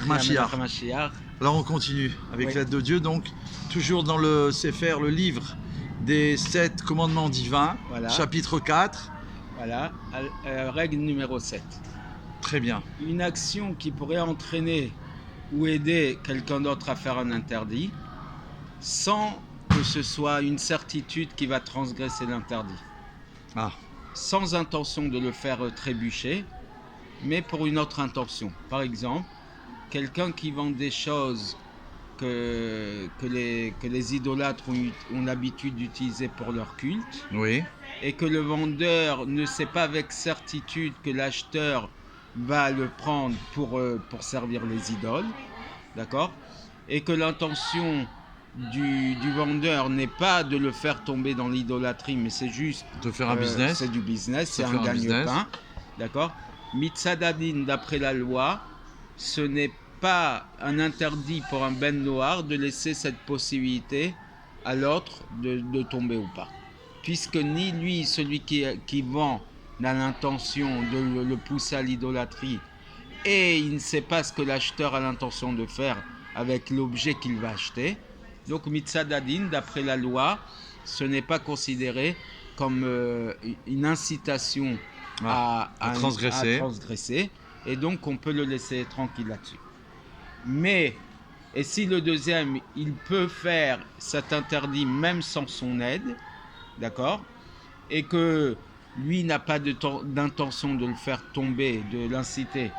Mashiach. Alors on continue avec l'aide de Dieu, donc toujours dans le Sefer, le livre des 7 commandements divins, Voilà. chapitre 4. Voilà, règle numéro 7. Très bien. Une action qui pourrait entraîner ou aider quelqu'un d'autre à faire un interdit sans que ce soit une certitude qui va transgresser l'interdit. Ah, Sans intention de le faire trébucher, mais pour une autre intention. Par exemple, quelqu'un qui vend des choses que les idolâtres ont l'habitude d'utiliser pour leur culte, oui, et que le vendeur ne sait pas avec certitude que l'acheteur va le prendre pour servir les idoles, d'accord? Et que l'intention du vendeur n'est pas de le faire tomber dans l'idolâtrie, mais c'est juste de faire un business. c'est du business, c'est un business. gagne-pain, d'accord? Mitzadadin, d'après la loi, ce n'est pas un interdit pour un ben noir de laisser cette possibilité à l'autre de tomber ou pas. Puisque ni lui, celui qui vend, n'a l'intention de le pousser à l'idolâtrie, et il ne sait pas ce que l'acheteur a l'intention de faire avec l'objet qu'il va acheter. Donc mitzadadin, d'après la loi, ce n'est pas considéré comme une incitation à transgresser, et donc on peut le laisser tranquille là-dessus. Mais, et si le deuxième, il peut faire cet interdit même sans son aide, d'accord, et que lui n'a pas d'intention de le faire tomber, de l'inciter,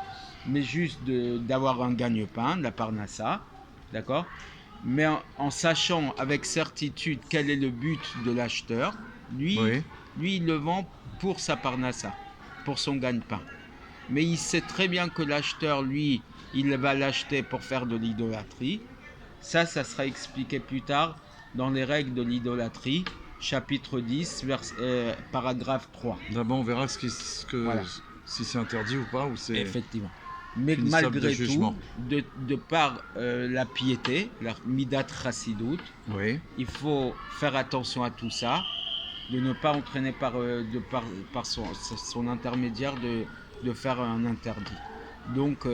mais juste d'avoir un gagne-pain, de la parnassa, d'accord, mais en sachant avec certitude quel est le but de l'acheteur, lui, il le vend pour sa parnassa, pour son gagne-pain. Mais il sait très bien que l'acheteur, lui, il va l'acheter pour faire de l'idolâtrie. Ça sera expliqué plus tard dans les règles de l'idolâtrie, chapitre 10, paragraphe 3. D'abord, on verra si c'est interdit ou pas. Ou c'est effectivement. Mais malgré tout, de par la piété, la midat chassidout, il faut faire attention à tout ça, de ne pas entraîner par son intermédiaire de faire un interdit. Donc,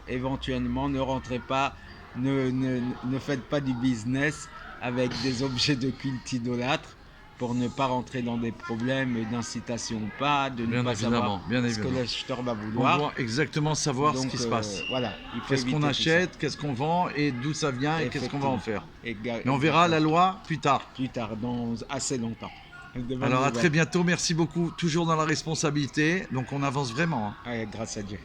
éventuellement, ne rentrez pas, ne faites pas du business avec des objets de culte idolâtre pour ne pas rentrer dans des problèmes d'incitation ou pas, de ne pas savoir ce que l'acheteur va vouloir. On doit exactement savoir ce qui se passe. Voilà, qu'est-ce qu'on achète, qu'est-ce qu'on vend et d'où ça vient et qu'est-ce qu'on va en faire. Mais on verra la loi plus tard. Plus tard, dans assez longtemps. Alors à très bientôt, merci beaucoup, toujours dans la responsabilité, donc on avance vraiment. Ouais, grâce à Dieu.